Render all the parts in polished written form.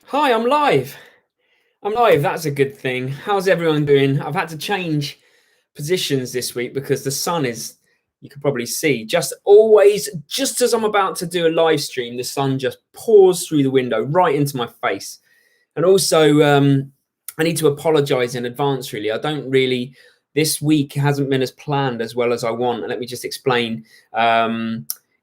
Hi, I'm live. I'm live. That's a good thing. How's everyone doing? I've had to change positions this week because the sun is, you can probably see, just as I'm about to do a live stream, the sun just pours through the window right into my face. And also, I need to apologize in advance, really. This week hasn't been as planned as well as I want. And let me just explain.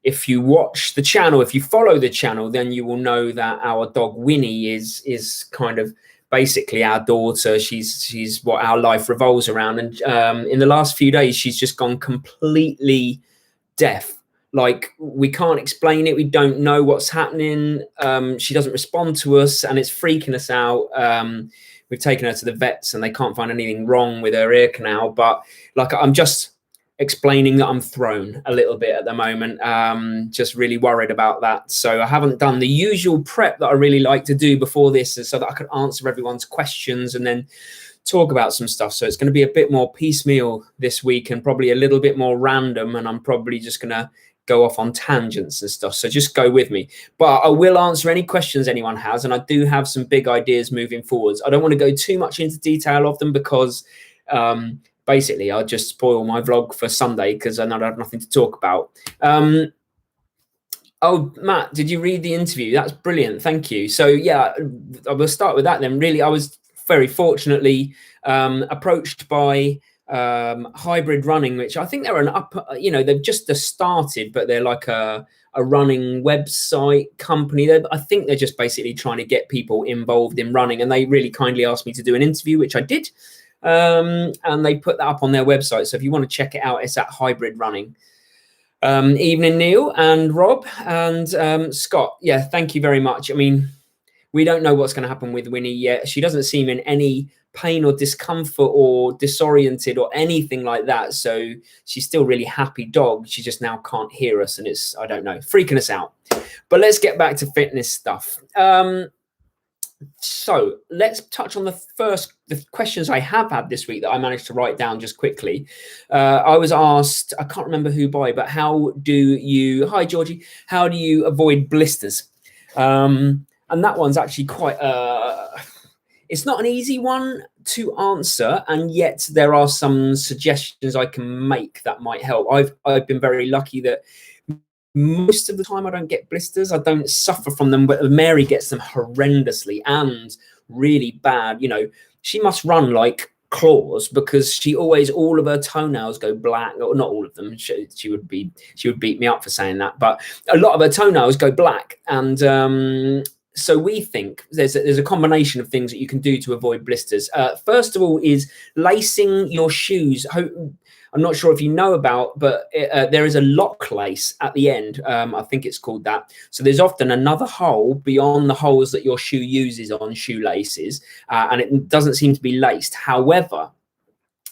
If you watch the channel, if you follow the channel, then you will know that our dog Winnie is kind of basically our daughter. She's what our life revolves around. And in the last few days, she's just gone completely deaf. Like, we can't explain it. We don't know what's happening. She doesn't respond to us, and it's freaking us out. We've taken her to the vets, and they can't find anything wrong with her ear canal. But like, I'm just explaining that I'm thrown a little bit at the moment. Just really worried about that. So I haven't done the usual prep that I really like to do before this, so that I could answer everyone's questions and then talk about some stuff. So it's going to be a bit more piecemeal this week and probably a little bit more random. And I'm probably just going to go off on tangents and stuff. So just go with me. But I will answer any questions anyone has. And I do have some big ideas moving forwards. I don't want to go too much into detail of them because basically I'll just spoil my vlog for Sunday because I know I have nothing to talk about. Oh, Matt, did you read the interview? That's brilliant. Thank you. So yeah, I will start with that then. Really, I was very fortunately approached by Hybrid Running, which I think they're they've just started, but they're like a running website company. I think they're just basically trying to get people involved in running, and they really kindly asked me to do an interview, which I did. And they put that up on their website. So if you want to check it out, it's at Hybrid Running. Evening, Neil and Rob and Scott. Yeah, thank you very much. I mean, we don't know what's going to happen with Winnie yet. She doesn't seem in any pain or discomfort or disoriented or anything like that. So she's still really happy dog. She just now can't hear us, and it's, I don't know, freaking us out. But let's get back to fitness stuff. So let's touch on the questions I have had this week that I managed to write down just quickly. I was asked, I can't remember who by, but hi Georgie, how do you avoid blisters? And that one's actually quite, it's not an easy one to answer, and yet there are some suggestions I can make that might help. I've been very lucky that most of the time I don't get blisters. I don't suffer from them, but Mary gets them horrendously and really bad. You know, she must run like claws because all of her toenails go black, or not all of them. She would beat me up for saying that, but a lot of her toenails go black. And so we think there's a combination of things that you can do to avoid blisters. First of all is lacing your shoes. I'm not sure if you know about, but there is a lock lace at the end. I think it's called that. So there's often another hole beyond the holes that your shoe uses on shoelaces, and it doesn't seem to be laced. However,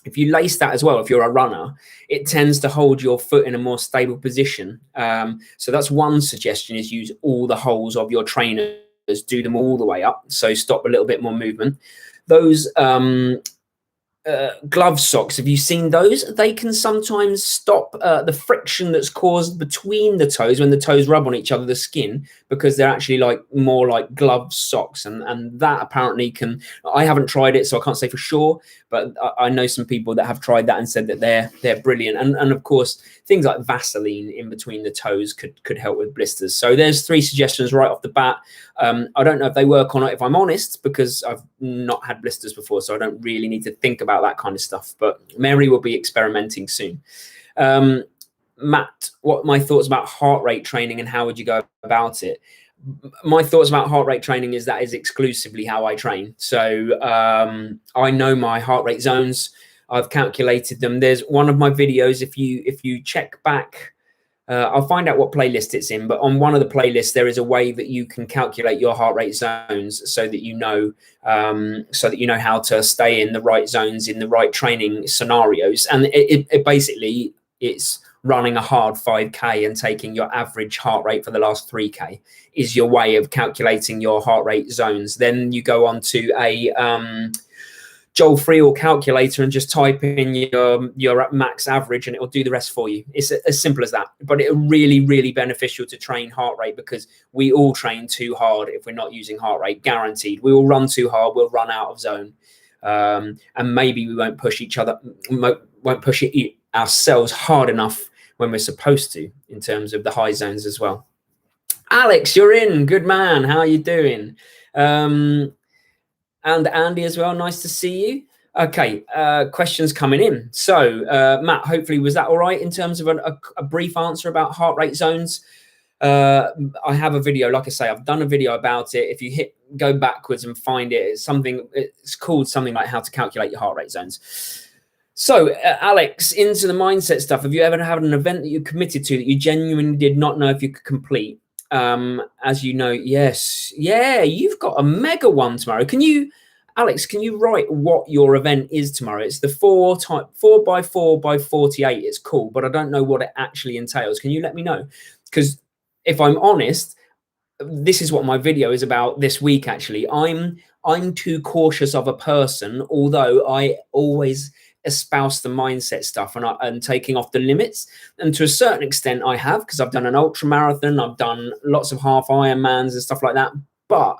if you lace that as well, if you're a runner, it tends to hold your foot in a more stable position. So that's one suggestion, is use all the holes of your trainers, do them all the way up. So stop a little bit more movement. Those glove socks, have you seen those? They can sometimes stop the friction that's caused between the toes when the toes rub on each other, the skin, because they're actually like more like glove socks, and that apparently can, I haven't tried it so I can't say for sure, but I know some people that have tried that and said that they're brilliant. And of course things like Vaseline in between the toes could help with blisters. So there's 3 suggestions right off the bat. I don't know if they work or not, if I'm honest, because I've not had blisters before, so I don't really need to think about that kind of stuff. But Mary will be experimenting soon. Matt, what my thoughts about heart rate training and how would you go about it? My thoughts about heart rate training is that is exclusively how I train. So I know my heart rate zones. I've calculated them. There's one of my videos, if you check back, I'll find out what playlist it's in, but on one of the playlists there is a way that you can calculate your heart rate zones so that you know how to stay in the right zones in the right training scenarios. And it basically, it's running a hard 5K and taking your average heart rate for the last 3K is your way of calculating your heart rate zones. Then you go on to Joel Friel calculator and just type in your max average and it'll do the rest for you. It's as simple as that. But it's really, really beneficial to train heart rate, because we all train too hard if we're not using heart rate, guaranteed. We will run too hard, we'll run out of zone. And maybe we won't push each other, won't push it ourselves hard enough when we're supposed to, in terms of the high zones as well. Alex, you're in. Good man. How are you doing? And Andy as well. Nice to see you. Okay, questions coming in. So, Matt, hopefully, was that all right in terms of a brief answer about heart rate zones? I have a video, like I say, I've done a video about it. If you go backwards and find it, it's called something like how to calculate your heart rate zones. So, Alex, into the mindset stuff. Have you ever had an event that you committed to that you genuinely did not know if you could complete? As you know, yes. Yeah, you've got a mega one tomorrow. Alex, can you write what your event is tomorrow? It's the 4x4x48. It's cool, but I don't know what it actually entails. Can you let me know? Because if I'm honest, this is what my video is about this week, actually. I'm too cautious of a person, although I always espouse the mindset stuff and taking off the limits, and to a certain extent I have, because I've done an ultra marathon, I've done lots of half Ironmans and stuff like that, but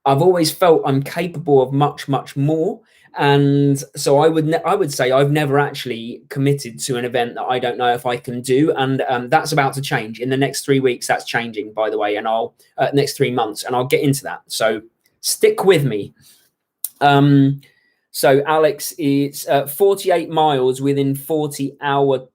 I've always felt I'm capable of much more. And so I would say I've never actually committed to an event that I don't know if I can do, and that's about to change in the next 3 weeks. That's changing, by the way, and I'll next 3 months, and I'll get into that, so stick with me. So Alex, it's 48 miles within 48 hour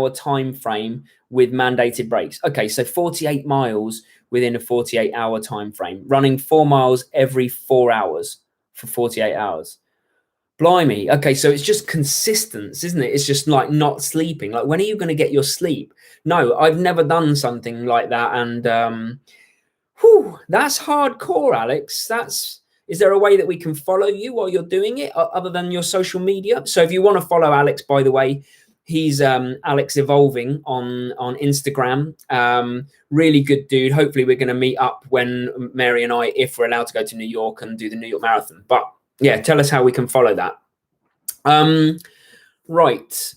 time frame with mandated breaks. Okay, so 48 miles within a 48 hour time frame, running 4 miles every 4 hours for 48 hours. Blimey. Okay, so it's just consistent, isn't it? It's just like not sleeping. Like, when are you going to get your sleep? No, I've never done something like that, and that's hardcore, Alex. Is there a way that we can follow you while you're doing it other than your social media? So if you want to follow Alex, by the way, he's Alex Evolving on Instagram. Really good dude. Hopefully we're going to meet up when Mary and I, if we're allowed to go to New York and do the New York Marathon. But yeah, tell us how we can follow that. Right.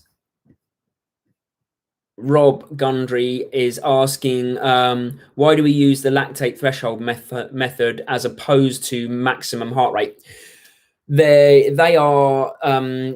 Rob Gundry is asking, why do we use the lactate threshold method as opposed to maximum heart rate? They are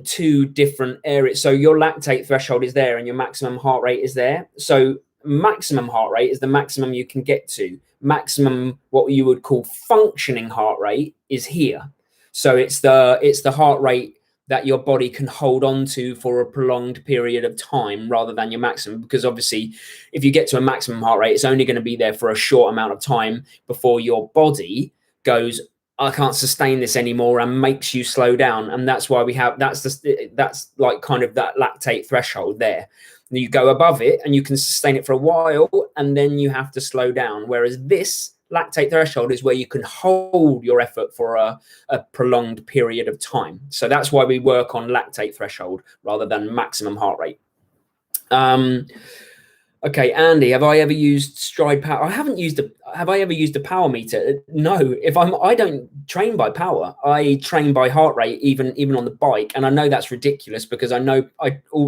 two different areas. So your lactate threshold is there and your maximum heart rate is there. So maximum heart rate is the maximum you can get to. Maximum, what you would call functioning heart rate, is here. So it's the heart rate that your body can hold on to for a prolonged period of time rather than your maximum, because obviously if you get to a maximum heart rate, it's only going to be there for a short amount of time before your body goes, I can't sustain this anymore, and makes you slow down. And that's why that's like kind of that lactate threshold there. And you go above it and you can sustain it for a while, and then you have to slow down. Whereas this lactate threshold is where you can hold your effort for a prolonged period of time. So that's why we work on lactate threshold rather than maximum heart rate. Okay, Andy, have I ever used Stride Power? I haven't used have I ever used a power meter? No. I don't train by power. I train by heart rate, even on the bike. And I know that's ridiculous, because I know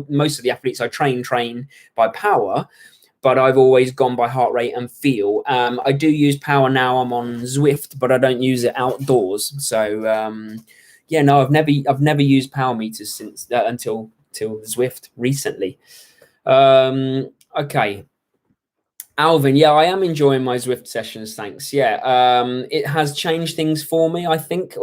most of the athletes I train by power, but I've always gone by heart rate and feel. I do use power now. I'm on Zwift, but I don't use it outdoors. So yeah, no, I've never used power meters since until Zwift recently. Okay, Alvin, yeah, I am enjoying my Zwift sessions, thanks. Yeah, it has changed things for me, I think.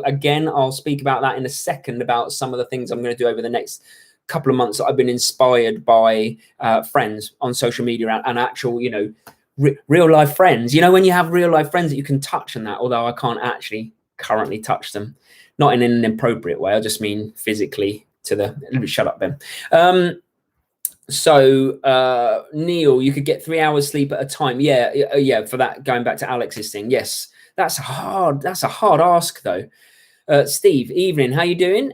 Again, I'll speak about that in a second, about some of the things I'm going to do over the next couple of months that I've been inspired by friends on social media and actual, real life friends. When you have real life friends that you can touch and that, although I can't actually currently touch them, not in an inappropriate way. I just mean physically shut up, Ben. So Neil, you could get 3 hours sleep at a time. Yeah. For that, going back to Alex's thing. Yes, that's a hard ask though. Steve, evening. How you doing?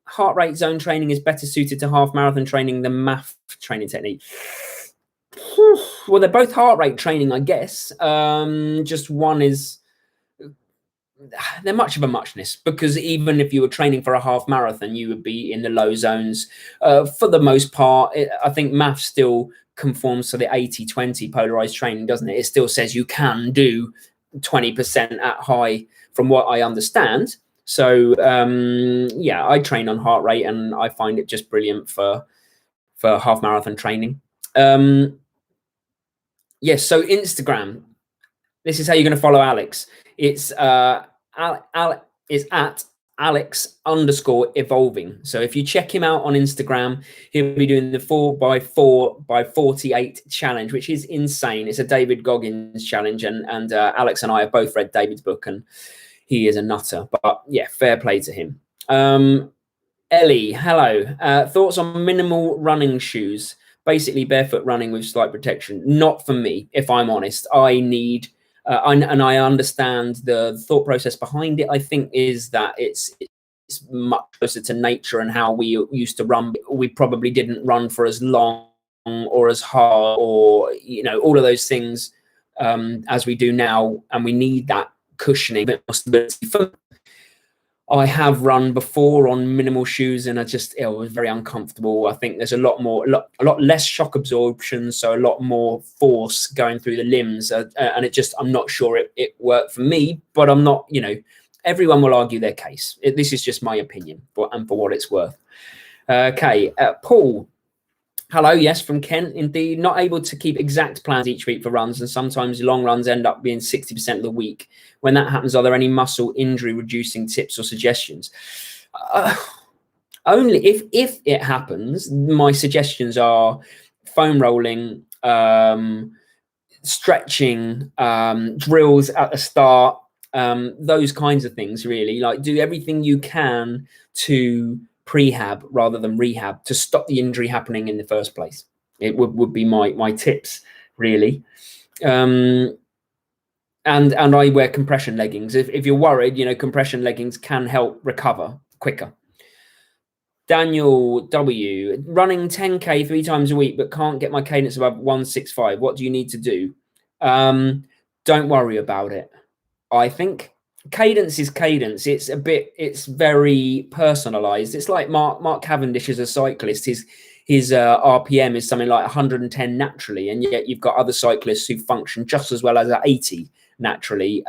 Heart rate zone training is better suited to half marathon training than math training technique. Well, they're both heart rate training, I guess. Just one is they're much of a muchness, because even if you were training for a half marathon, you would be in the low zones. For the most part, I think math still conforms to the 80-20 polarized training, doesn't it? It still says you can do 20% at high, from what I understand. So yeah, I train on heart rate, and I find it just brilliant for half marathon training. Yes, so Instagram. This is how you're going to follow Alex. It's it's at Alex_evolving. So if you check him out on Instagram, he'll be doing the 4x4x48 challenge, which is insane. It's a David Goggins challenge, and Alex and I have both read David's book, and he is a nutter. But yeah, fair play to him. Ellie, hello. Thoughts on minimal running shoes? Basically barefoot running with slight protection. Not for me, if I'm honest. I need, and I understand the thought process behind it. I think is that it's much closer to nature and how we used to run. We probably didn't run for as long or as hard, or all of those things as we do now, and we need that cushioning, bit more stability. I have run before on minimal shoes, and it was very uncomfortable. I think there's a lot less shock absorption, so a lot more force going through the limbs, and I'm not sure it worked for me. But I'm not, everyone will argue their case. This is just my opinion, and for what it's worth. Okay, Paul. Hello, yes, from Kent. Indeed, not able to keep exact plans each week for runs, and sometimes long runs end up being 60% of the week. When that happens, are there any muscle injury reducing tips or suggestions? Only if it happens, my suggestions are foam rolling, stretching, drills at the start, those kinds of things, really. Like, do everything you can to prehab rather than rehab to stop the injury happening in the first place. It would be my tips, really. And I wear compression leggings. If you're worried, compression leggings can help recover quicker. Daniel W, running 10K 3 times a week, but can't get my cadence above 165. What do you need to do? Don't worry about it. I think cadence is cadence. It's very personalized. It's like Mark Cavendish as a cyclist. His RPM is something like 110 naturally, and yet you've got other cyclists who function just as well as at 80 naturally.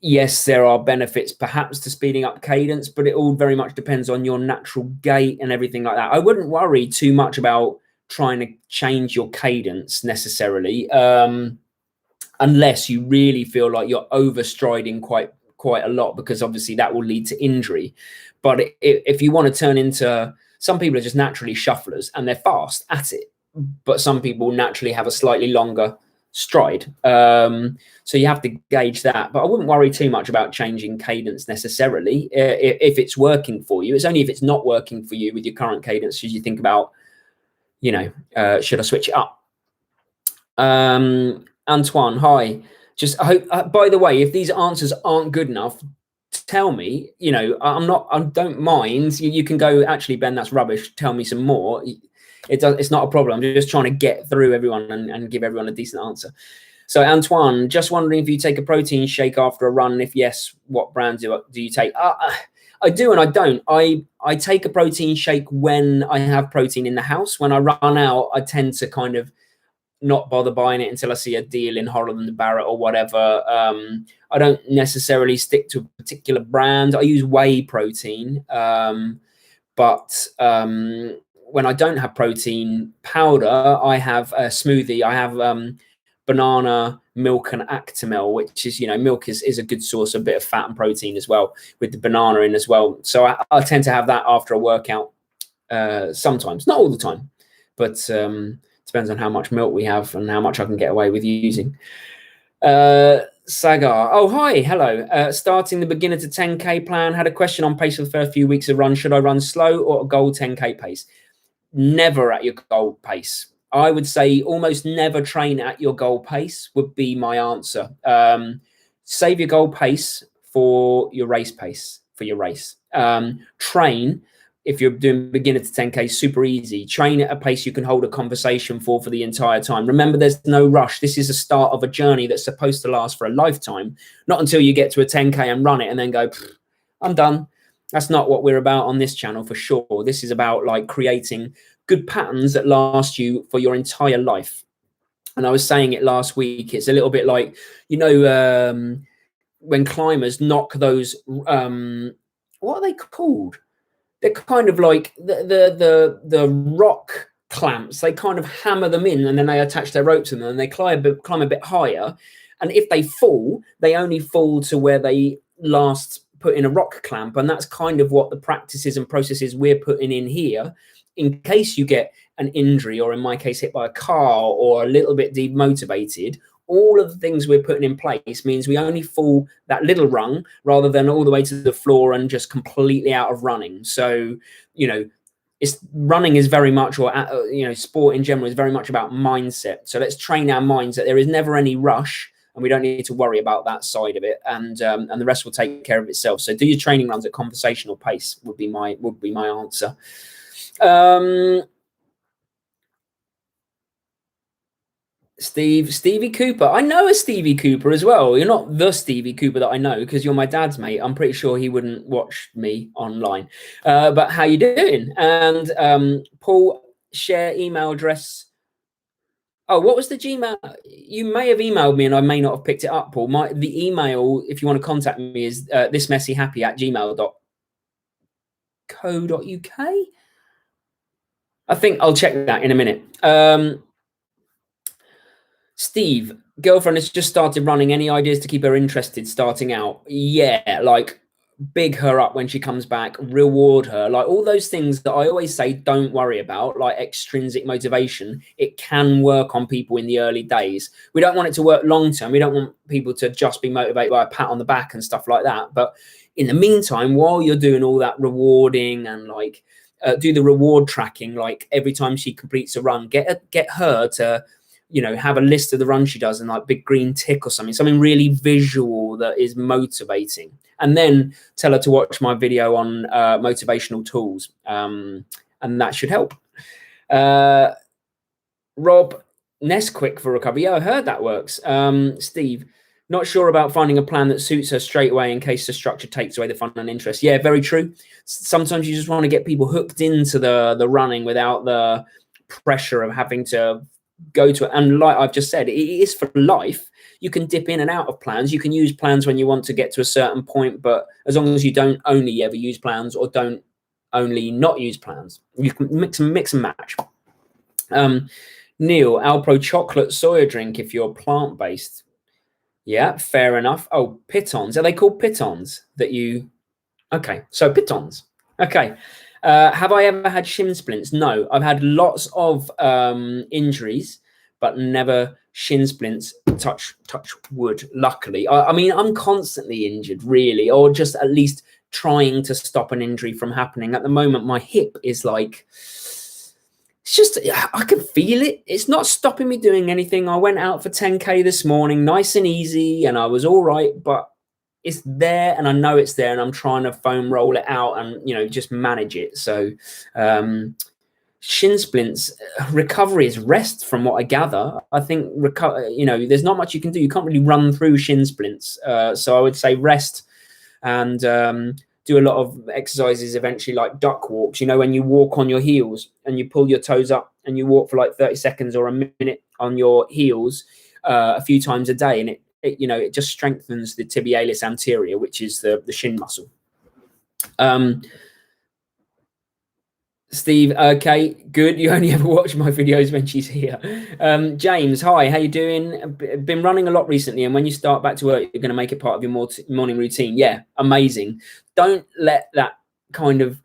Yes, there are benefits perhaps to speeding up cadence, but it all very much depends on your natural gait and everything like that. I wouldn't worry too much about trying to change your cadence necessarily, unless you really feel like you're overstriding quite a lot, because obviously that will lead to injury. But if you want to turn into, some people are just naturally shufflers and they're fast at it, but some people naturally have a slightly longer stride. So you have to gauge that. But I wouldn't worry too much about changing cadence necessarily if it's working for you. It's only if it's not working for you with your current cadence should you think about, should I switch it up? Antoine, hi. I hope, by the way, if these answers aren't good enough, tell me. I don't mind. You can go, actually, Ben, that's rubbish. Tell me some more. It's not a problem. I'm just trying to get through everyone and give everyone a decent answer. So Antoine, just wondering if you take a protein shake after a run. If yes, what brand do you take? I do and I don't. I take a protein shake when I have protein in the house. When I run out, I tend to kind of not bother buying it until I see a deal in Holland Barrett or whatever. I don't necessarily stick to a particular brand. I use whey protein, but when I don't have protein powder, I have a smoothie. I have banana, milk, and Actimel, which is, milk is a good source of a bit of fat and protein as well, with the banana in as well. So I tend to have that after a workout sometimes, not all the time, but depends on how much milk we have and how much I can get away with using. Sagar, oh, hi, hello. Starting the beginner to 10K plan, had a question on pace for the first few weeks of run. Should I run slow or a goal 10K pace? Never at your goal pace. I would say almost never train at your goal pace would be my answer. Save your goal pace for your race pace, for your race. Train, if you're doing beginner to 10K, super easy. Train at a pace you can hold a conversation for the entire time. Remember, there's no rush. This is a start of a journey that's supposed to last for a lifetime, not until you get to a 10K and run it and then go, I'm done. That's not what we're about on this channel for sure. This is about like creating good patterns that last you for your entire life. And I was saying it last week, it's a little bit like, you know, when climbers knock those, what are they called? They're kind of like the rock clamps. They kind of hammer them in and then they attach their ropes to them and they climb a bit higher. And if they fall, they only fall to where they last put in a rock clamp. And that's kind of what the practices and processes we're putting in here, in case you get an injury, or in my case, hit by a car or a little bit demotivated. All of the things we're putting in place means we only fall that little rung rather than all the way to the floor and just completely out of running. So, you know, running is very much, or, you know, sport in general is very much about mindset. So let's train our minds that there is never any rush and we don't need to worry about that side of it. And the rest will take care of itself. So do your training runs at conversational pace would be my answer. Stevie Cooper. I know a Stevie Cooper as well. You're not the Stevie Cooper that I know because you're my dad's mate. I'm pretty sure he wouldn't watch me online. But how you doing? And Paul, share email address. Oh, what was the Gmail? You may have emailed me and I may not have picked it up, Paul. The email, if you want to contact me, is thismessyhappy@gmail.co.uk. I think I'll check that in a minute. Steve, girlfriend has just started running. Any ideas to keep her interested starting out? Yeah, like big her up when she comes back, reward her, like all those things that I always say don't worry about, like extrinsic motivation. It can work on people in the early days. We don't want it to work long term. We don't want people to just be motivated by a pat on the back and stuff like that. But in the meantime, while you're doing all that rewarding and like do the reward tracking, like every time she completes a run, get her to, you know, have a list of the runs she does and like big green tick or something really visual that is motivating. And then tell her to watch my video on motivational tools. And that should help. Rob, Nesquik for recovery. Yeah, I heard that works. Steve, not sure about finding a plan that suits her straight away in case the structure takes away the fun and interest. Yeah, very true. Sometimes you just want to get people hooked into the running without the pressure of having to go to it. And like I've just said, it is for life. You can dip in and out of plans. You can use plans when you want to get to a certain point, but as long as you don't only ever use plans or don't only not use plans, you can mix and match. Neil, Alpro chocolate soya drink if you're plant-based. Yeah, fair enough. Oh, pitons. Are they called pitons that you... Okay, so pitons. Okay. Have I ever had shin splints? No, I've had lots of injuries, but never shin splints. Touch wood, luckily. I mean, I'm constantly injured, really, or just at least trying to stop an injury from happening. At the moment, my hip is like... It's just, I can feel it. It's not stopping me doing anything. I went out for 10K this morning, nice and easy, and I was all right, but it's there and I know it's there and I'm trying to foam roll it out and, you know, just manage it. So shin splints, recovery is rest from what I gather. I think, you know, there's not much you can do. You can't really run through shin splints. So I would say rest and do a lot of exercises eventually, like duck walks, you know, when you walk on your heels and you pull your toes up and you walk for like 30 seconds or a minute on your heels a few times a day. And it you know, it just strengthens the tibialis anterior, which is the shin muscle. Steve, okay, good. You only ever watch my videos when she's here. James, hi, how you doing? Been running a lot recently, and when you start back to work, you're going to make it part of your morning routine. Yeah, amazing. Don't let that kind of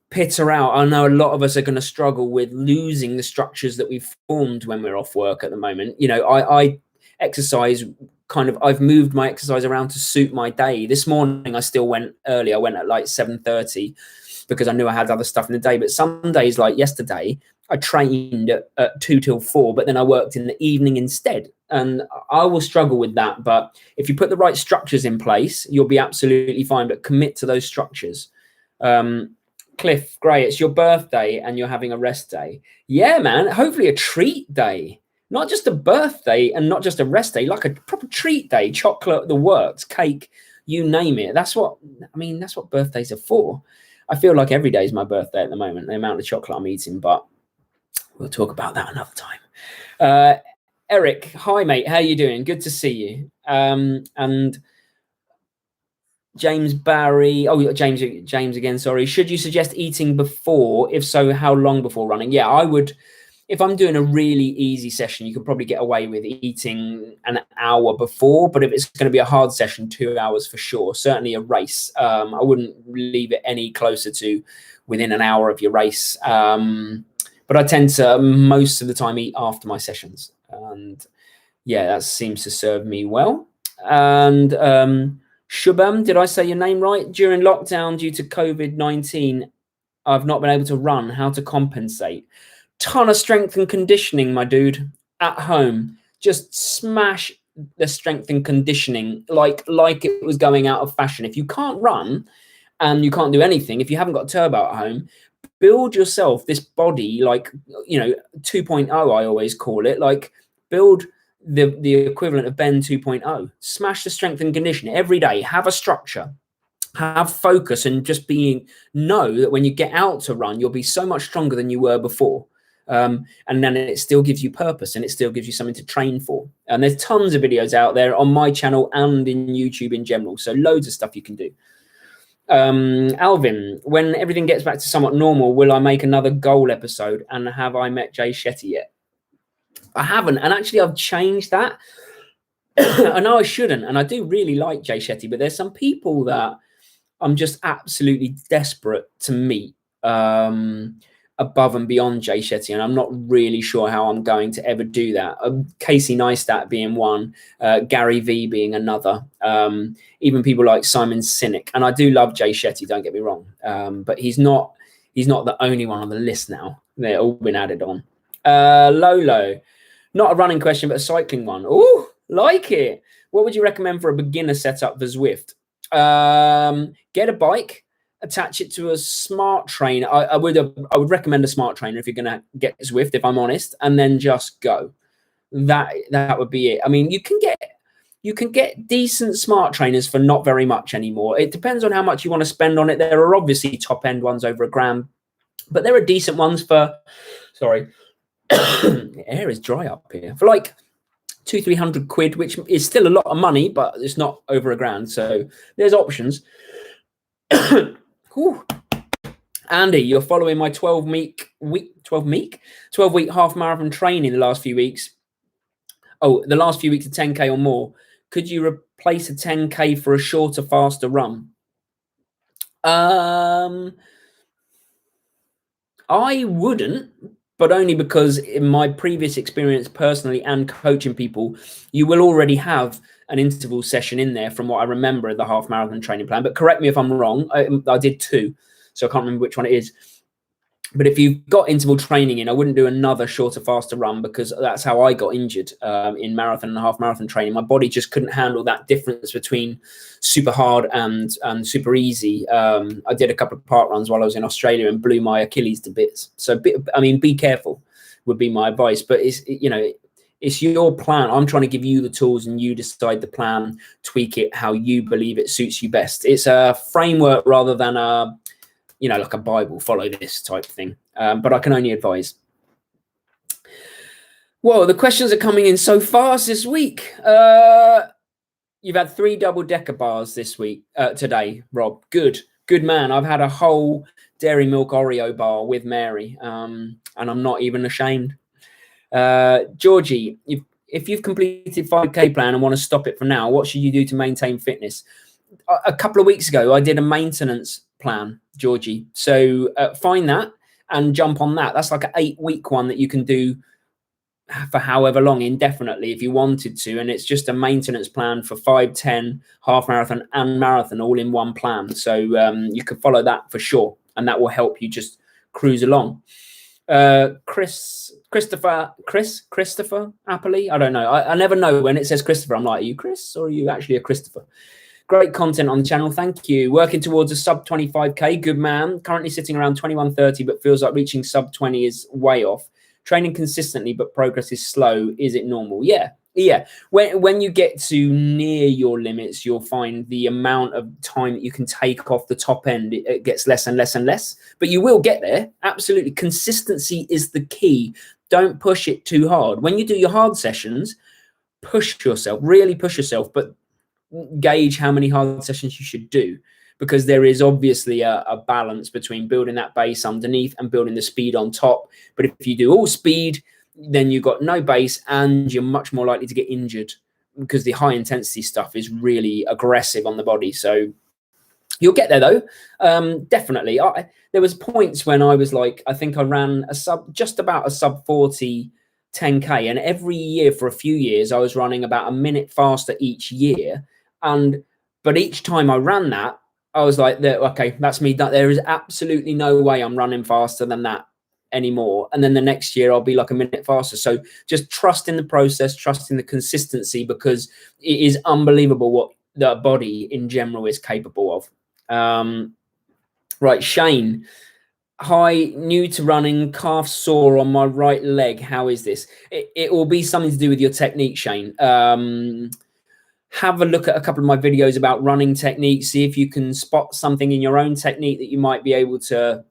pitter out. I know a lot of us are going to struggle with losing the structures that we've formed when we're off work at the moment. You know, I exercise kind of, I've moved my exercise around to suit my day. This morning, I still went early. I went at like 7:30 because I knew I had other stuff in the day. But some days, like yesterday, I trained at 2 till 4, but then I worked in the evening instead. And I will struggle with that. But if you put the right structures in place, you'll be absolutely fine. But commit to those structures. Cliff, great. It's your birthday and you're having a rest day. Yeah, man. Hopefully a treat day. Not just a birthday and not just a rest day, like a proper treat day. Chocolate, the works, cake, you name it. That's what birthdays are for. I feel like every day is my birthday at the moment, the amount of chocolate I'm eating, but we'll talk about that another time. Eric, hi, mate. How you doing? Good to see you. And James Barry. Oh, James again. Sorry. Should you suggest eating before? If so, how long before running? Yeah, I would. If I'm doing a really easy session, you can probably get away with eating an hour before. But if it's going to be a hard session, 2 hours for sure. Certainly a race. I wouldn't leave it any closer to within an hour of your race. But I tend to most of the time eat after my sessions. And yeah, that seems to serve me well. And Shubham, did I say your name right? During lockdown due to COVID-19, I've not been able to run. How to compensate? Ton of strength and conditioning, my dude, at home. Just smash the strength and conditioning like it was going out of fashion. If you can't run and you can't do anything, if you haven't got a turbo at home, build yourself this body like, 2.0, I always call it. Like, build the equivalent of Ben 2.0. Smash the strength and conditioning every day. Have a structure. Have focus, and just know that when you get out to run, you'll be so much stronger than you were before. And then it still gives you purpose, and it still gives you something to train for. And there's tons of videos out there on my channel and in YouTube in general. So loads of stuff you can do. Alvin, when everything gets back to somewhat normal, will I make another goal episode? And have I met Jay Shetty yet? I haven't. And actually, I've changed that. I know I shouldn't. And I do really like Jay Shetty, but there's some people that I'm just absolutely desperate to meet above and beyond Jay Shetty, and I'm not really sure how I'm going to ever do that. Casey Neistat being one, Gary Vee being another, even people like Simon Sinek. And I do love Jay Shetty, don't get me wrong, but he's not the only one on the list now. They've all been added on. Lolo, not a running question, but a cycling one. Oh, like it. What would you recommend for a beginner setup for Zwift? Get a bike, attach it to a smart trainer. I would recommend a smart trainer if you're going to get Zwift, if I'm honest, and then just go. That would be it. I mean, you can get decent smart trainers for not very much anymore. It depends on how much you want to spend on it. There are obviously top end ones over $1,000, but there are decent ones for, sorry, the air is dry up here, for like 200-300 quid, which is still a lot of money, but it's not over $1,000. So there's options. Andy, you're following my 12-week half marathon training the last few weeks. Oh, the last few weeks of 10K or more. Could you replace a 10K for a shorter, faster run? I wouldn't, but only because in my previous experience personally and coaching people, you will already have an interval session in there from what I remember of the half marathon training plan. But correct me if I'm wrong. I did 2, so I can't remember which one it is. But if you've got interval training in, I wouldn't do another shorter, faster run, because that's how I got injured in marathon and half marathon training. My body just couldn't handle that difference between super hard and super easy. I did a couple of park runs while I was in Australia and blew my Achilles to bits. So, be careful would be my advice. But it's your plan. I'm trying to give you the tools and you decide the plan, tweak it how you believe it suits you best. It's a framework rather than like a Bible, follow this type thing. But I can only advise. Whoa, the questions are coming in so fast this week. You've had 3 double-decker bars this week, today, Rob. Good man. I've had a whole dairy milk Oreo bar with Mary, and I'm not even ashamed. Georgie, if you've completed 5K plan and want to stop it for now, what should you do to maintain fitness? A couple of weeks ago, I did a maintenance plan, Georgie. So find that and jump on that. That's like an 8-week one that you can do for however long, indefinitely, if you wanted to. And it's just a maintenance plan for 5, 10, half marathon and marathon all in one plan. So you can follow that for sure. And that will help you just cruise along. Christopher Appley. I don't know. I never know when it says Christopher. I'm like, are you Chris or are you actually a Christopher? Great content on the channel. Thank you. Working towards a sub 25k. Good man. Currently sitting around 21:30, but feels like reaching sub 20 is way off. Training consistently, but progress is slow. Is it normal? Yeah. Yeah. When you get to near your limits, you'll find the amount of time that you can take off the top end, it gets less and less and less. But you will get there. Absolutely. Consistency is the key. Don't push it too hard. When you do your hard sessions, push yourself, really push yourself, but gauge how many hard sessions you should do, because there is obviously a balance between building that base underneath and building the speed on top. But if you do all speed, then you've got no base and you're much more likely to get injured, because the high intensity stuff is really aggressive on the body. So you'll get there though. Definitely. There was points when I was like, I think I ran just about a sub 40 10k, and every year for a few years I was running about a minute faster each year. But each time I ran that, I was like, okay, that's me. There is absolutely no way I'm running faster than that anymore. And then the next year I'll be like a minute faster. So just trust in the process, trust in the consistency, because it is unbelievable what the body in general is capable of. Right, Shane. Hi, new to running, calf sore on my right leg. How is this? It will be something to do with your technique, Shane. Have a look at a couple of my videos about running technique. See if you can spot something in your own technique that you might be able to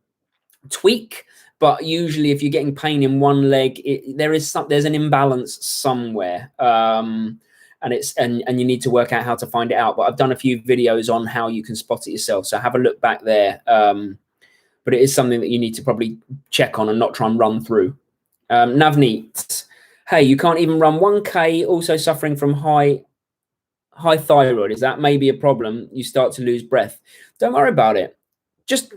tweak. But usually if you're getting pain in one leg, there's an imbalance somewhere. And you need to work out how to find it out. But I've done a few videos on how you can spot it yourself. So have a look back there. But it is something that you need to probably check on and not try and run through. Navneet, hey, you can't even run 1k, also suffering from high thyroid. Is that maybe a problem? You start to lose breath. Don't worry about it. Just,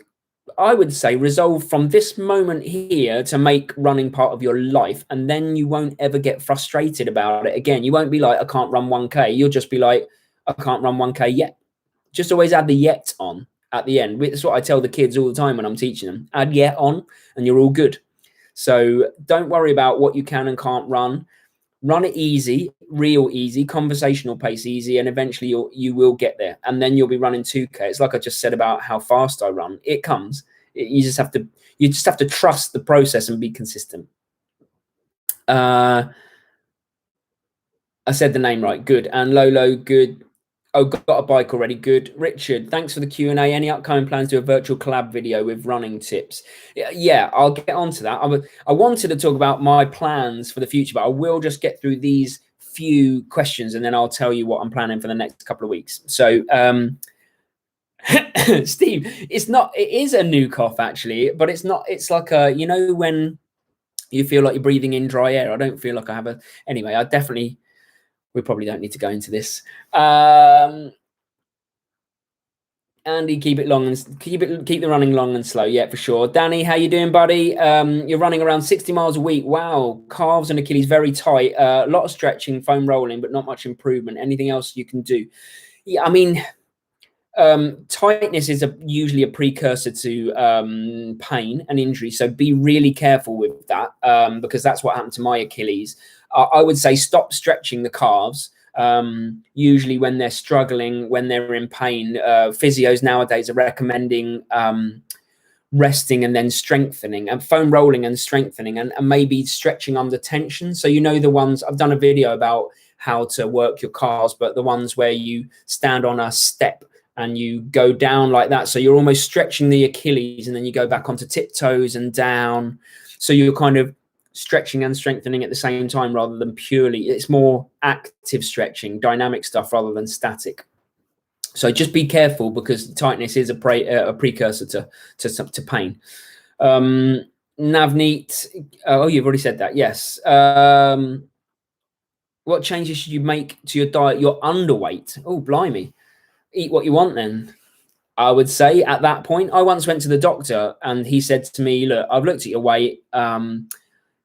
I would say, resolve from this moment here to make running part of your life, and then you won't ever get frustrated about it again. You won't be like, I can't run 1k. You'll just be like, I can't run 1k yet. Just always add the yet on at the end. That's what I tell the kids all the time when I'm teaching them. Add yet on and you're all good. So don't worry about what you can and can't run. Run it easy, real easy, conversational pace easy, and eventually you will get there. And then you'll be running 2k. It's like I just said about how fast I run. It comes. You just have to trust the process and be consistent. I said the name right. Good. And Lolo, good. Oh, got a bike already. Good. Richard, thanks for the Q&A. Any upcoming plans to do a virtual collab video with running tips? Yeah, I'll get on to that. I wanted to talk about my plans for the future, but I will just get through these few questions and then I'll tell you what I'm planning for the next couple of weeks. So, Steve, it is a new cough actually, but it's not. It's like you know, when you feel like you're breathing in dry air. I don't feel like I have anyway, we probably don't need to go into this. Andy, keep it long and keep the running long and slow. Yeah, for sure. Danny, how you doing, buddy? You're running around 60 miles a week. Wow. Calves and Achilles very tight. A lot of stretching, foam rolling, but not much improvement. Anything else you can do? Yeah, I mean, tightness is usually a precursor to pain and injury. So be really careful with that, because that's what happened to my Achilles. I would say stop stretching the calves. Usually when they're struggling, when they're in pain, physios nowadays are recommending resting and then strengthening, and foam rolling and strengthening, and maybe stretching under tension. So, you know, the ones I've done a video about how to work your calves, but the ones where you stand on a step and you go down like that. So you're almost stretching the Achilles and then you go back onto tiptoes and down. So you're kind of stretching and strengthening at the same time, rather than purely, it's more active stretching, dynamic stuff rather than static. So just be careful, because tightness is a precursor to pain. Navneet, oh, you've already said that. Yes. What changes should you make to your diet? You're underweight. Oh, blimey. Eat what you want then. I would say at that point, I once went to the doctor and he said to me, look, I've looked at your weight.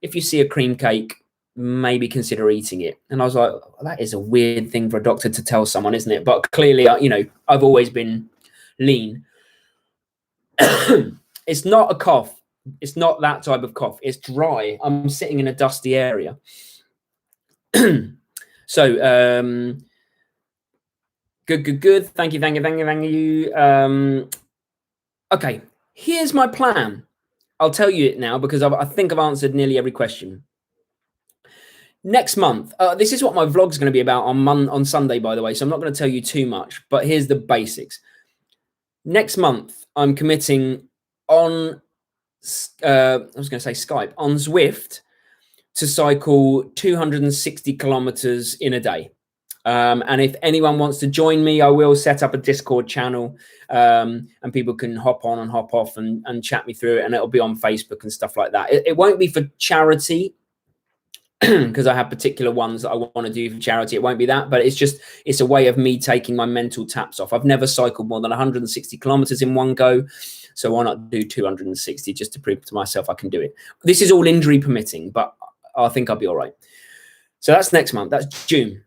If you see a cream cake, maybe consider eating it. And I was like, well, that is a weird thing for a doctor to tell someone, isn't it? But clearly, you know, I've always been lean. It's not a cough. It's not that type of cough. It's dry. I'm sitting in a dusty area. So, Good. Thank you. Okay, here's my plan. I'll tell you it now because I think I've answered nearly every question. Next month, this is what my vlog's going to be about on Sunday, by the way, so I'm not going to tell you too much, but here's the basics. Next month, I'm committing on, I was going to say Skype, on Zwift to cycle 260 kilometers in a day. And if anyone wants to join me, I will set up a Discord channel, and people can hop on and hop off and chat me through it, and it'll be on Facebook and stuff like that. It won't be for charity because I have particular ones that I want to do for charity. It won't be that, but it's a way of me taking my mental taps off. I've never cycled more than 160 kilometers in one go. So why not do 260 just to prove to myself I can do it? This is all injury permitting, but I think I'll be all right. So that's next month. That's June.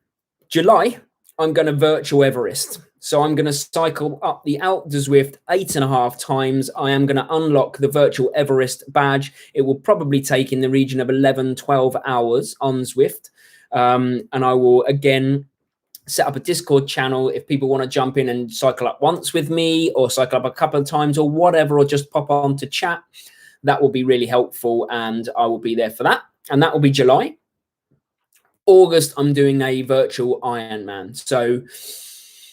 July, I'm going to virtual Everest. So I'm going to cycle up the Alpe de Zwift 8.5 times. I am going to unlock the virtual Everest badge. It will probably take in the region of 11, 12 hours on Zwift. And I will, again, set up a Discord channel if people want to jump in and cycle up once with me or cycle up a couple of times or whatever, or just pop on to chat. That will be really helpful, and I will be there for that. And that will be July. August, I'm doing a virtual Ironman. So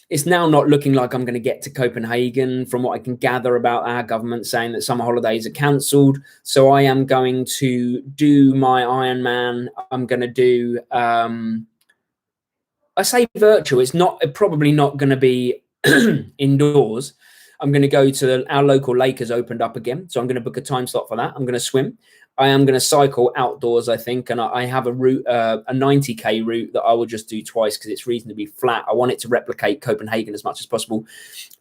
it's now not looking like I'm going to get to Copenhagen from what I can gather about our government saying that summer holidays are cancelled. So I am going to do my Ironman. I'm going to do, I say virtual, it's probably not going to be indoors. I'm going to go to our local lake has opened up again. So I'm going to book a time slot for that. I'm going to swim. I am going to cycle outdoors, I think, and I have a route, a 90k route that I will just do twice because it's reasonably flat. I want it to replicate Copenhagen as much as possible.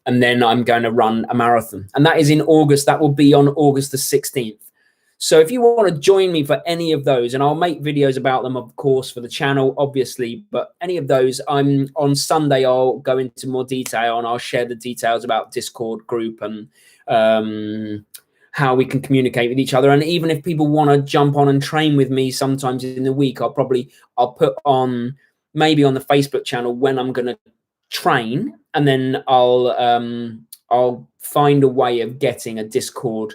And then I'm going to run a marathon. And that is in August. That will be on August the 16th. So if you want to join me for any of those, and I'll make videos about them, of course, for the channel, obviously, but any of those, I'm on Sunday, I'll go into more detail and I'll share the details about Discord group and how we can communicate with each other. And even if people want to jump on and train with me sometimes in the week, I'll put on maybe on the Facebook channel when I'm going to train, and then I'll find a way of getting a Discord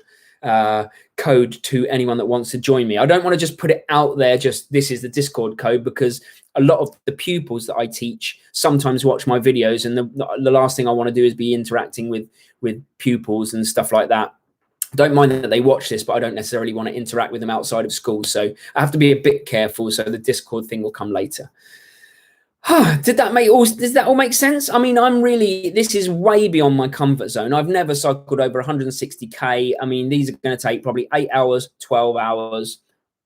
code to anyone that wants to join me. I don't want to just put it out there, just this is the Discord code, because a lot of the pupils that I teach sometimes watch my videos, and the last thing I want to do is be interacting with pupils and stuff like that. Don't mind that they watch this, but I don't necessarily want to interact with them outside of school. So I have to be a bit careful. So the Discord thing will come later. Does that all make sense? I mean, this is way beyond my comfort zone. I've never cycled over 160k. I mean, these are going to take probably 8 hours, 12 hours,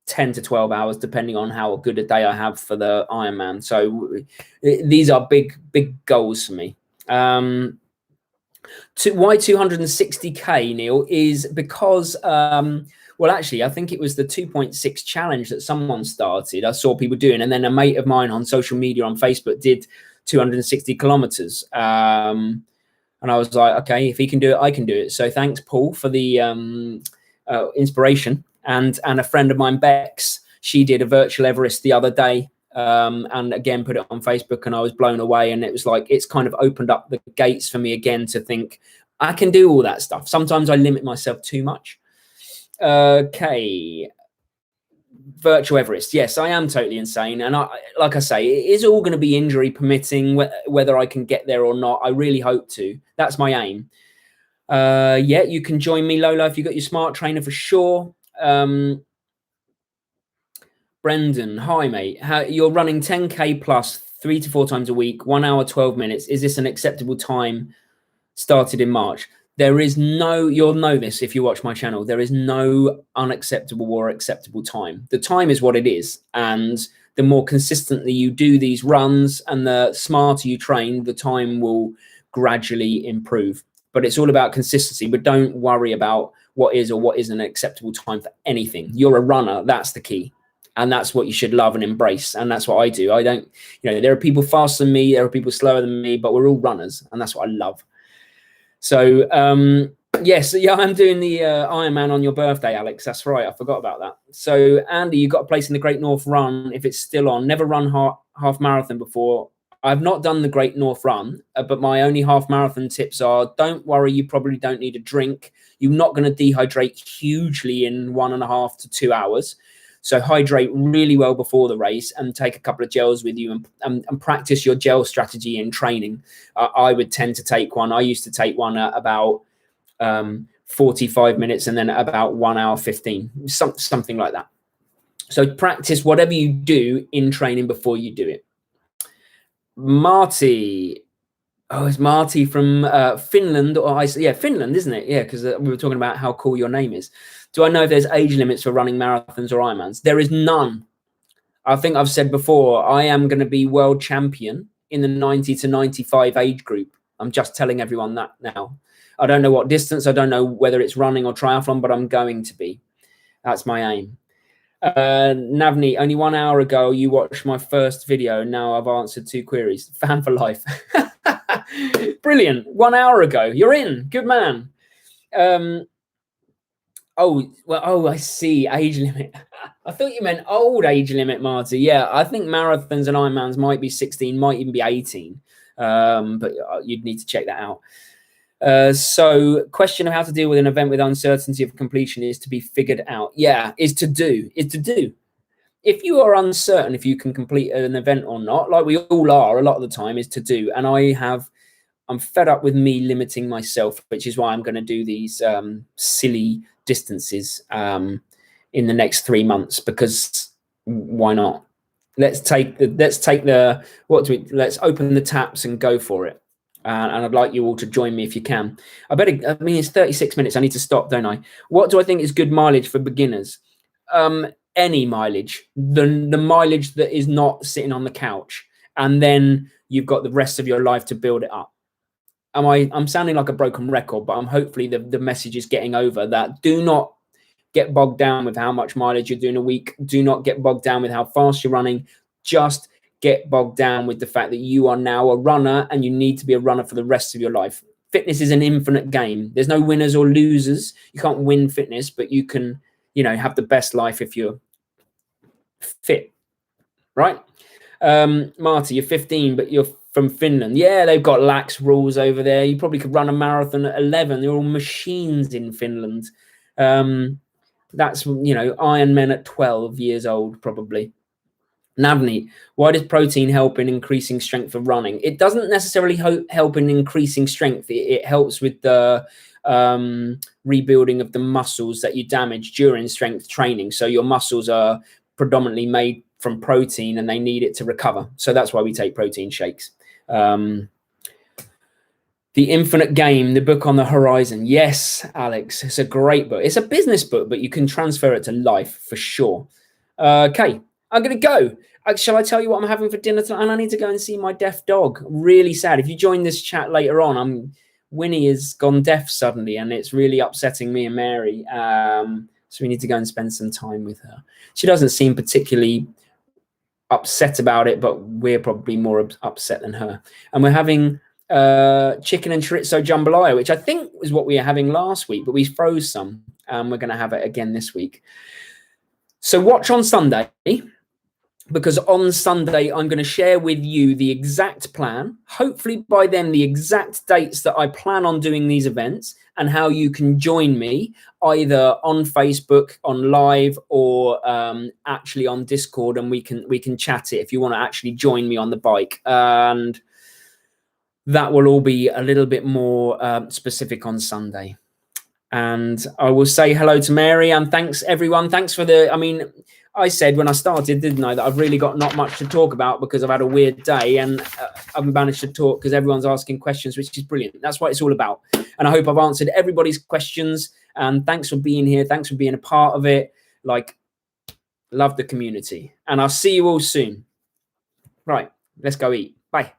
10 to 12 hours, depending on how good a day I have for the Ironman. So these are big goals for me. Why 260k, Neil, is because well, actually, I think it was the 2.6 challenge that someone started. I saw people doing, and then a mate of mine on social media on Facebook did 260 kilometers. And I was like, okay, if he can do it, I can do it. So thanks, Paul, for the inspiration. And a friend of mine, Bex, she did a virtual Everest the other day. And again, put it on Facebook, and I was blown away. And it was like, it's kind of opened up the gates for me again to think I can do all that stuff. Sometimes I limit myself too much. Okay. Virtual Everest. Yes, I am totally insane. And like I say, it is all going to be injury permitting, whether I can get there or not. I really hope to. That's my aim. Yeah, you can join me, Lola, if you got your smart trainer for sure. Brendan, hi mate. You're running 10k plus 3 to 4 times a week, 1 hour 12 minutes. Is this an acceptable time? Started in March. There is no, you'll know this if you watch my channel, there is no unacceptable or acceptable time. The time is what it is. And the more consistently you do these runs and the smarter you train, the time will gradually improve. But it's all about consistency. But don't worry about what is or what isn't an acceptable time for anything. You're a runner. That's the key. And that's what you should love and embrace. And that's what I do. I don't, there are people faster than me. There are people slower than me, but we're all runners. And that's what I love. So, yes, yeah, I'm doing the Ironman on your birthday, Alex. That's right. I forgot about that. So, Andy, you got a place in the Great North Run if it's still on. Never run half marathon before. I've not done the Great North Run, but my only half marathon tips are: don't worry, you probably don't need a drink. You're not going to dehydrate hugely in 1.5 to 2 hours. So hydrate really well before the race and take a couple of gels with you and practice your gel strategy in training. I would tend to take one. I used to take one at about 45 minutes and then about 1 hour 15, something like that. So practice whatever you do in training before you do it. Marty. Oh, it's Marty from Finland, Finland, isn't it? Yeah, because we were talking about how cool your name is. Do I know if there's age limits for running marathons or Ironmans? There is none. I think I've said before, I am going to be world champion in the 90 to 95 age group. I'm just telling everyone that now. I don't know what distance. I don't know whether it's running or triathlon, but I'm going to be. That's my aim. Navni, only 1 hour ago, you watched my first video. Now I've answered 2 queries. Fan for life. Brilliant. 1 hour ago. You're in. Good man. I see. Age limit. I thought you meant old age limit, Marty. Yeah, I think marathons and Ironmans might be 16, might even be 18. But you'd need to check that out. So question of how to deal with an event with uncertainty of completion is to be figured out. Yeah, is to do. If you are uncertain if you can complete an event or not, like we all are a lot of the time, is to do. And I'm fed up with me limiting myself, which is why I'm going to do these silly distances in the next 3 months, because why not? Let's open the taps and go for it. And I'd like you all to join me if you can. It's 36 minutes. I need to stop, don't I? What do I think is good mileage for beginners? Any mileage, the mileage that is not sitting on the couch, and then you've got the rest of your life to build it up. I'm sounding like a broken record, but hopefully the message is getting over that. Do not get bogged down with how much mileage you're doing a week. Do not get bogged down with how fast you're running. Just get bogged down with the fact that you are now a runner and you need to be a runner for the rest of your life. Fitness is an infinite game. There's no winners or losers. You can't win fitness, but you can, have the best life if you're fit, right? Marty, you're 15, but you're from Finland. Yeah, they've got lax rules over there. You probably could run a marathon at 11. They're all machines in Finland. That's, Iron Men at 12 years old, probably. Navni, why does protein help in increasing strength for running? It doesn't necessarily help in increasing strength. It helps with the rebuilding of the muscles that you damage during strength training. So your muscles are predominantly made from protein and they need it to recover. So that's why we take protein shakes. The Infinite Game, the book on the horizon. Yes, Alex, it's a great book. It's a business book, but you can transfer it to life for sure. Okay, I'm going to go. Shall I tell you what I'm having for dinner tonight? And I need to go and see my deaf dog. Really sad. If you join this chat later on, Winnie has gone deaf suddenly, and it's really upsetting me and Mary. So we need to go and spend some time with her. She doesn't seem particularly upset about it, but we're probably more upset than her. And we're having chicken and chorizo jambalaya, which I think was what we were having last week, but we froze some, and we're going to have it again this week. So watch on Sunday, because on Sunday I'm going to share with you the exact plan, hopefully by then the exact dates that I plan on doing these events, and how you can join me either on Facebook, on live, or actually on Discord, and we can chat it if you want to actually join me on the bike. And that will all be a little bit more specific on Sunday. And I will say hello to Mary, and thanks everyone. Thanks for I said when I started, didn't I, that I've really got not much to talk about because I've had a weird day, and I've managed to talk because everyone's asking questions, which is brilliant. That's what it's all about. And I hope I've answered everybody's questions. And thanks for being here. Thanks for being a part of it. Love the community. And I'll see you all soon. Right, let's go eat. Bye.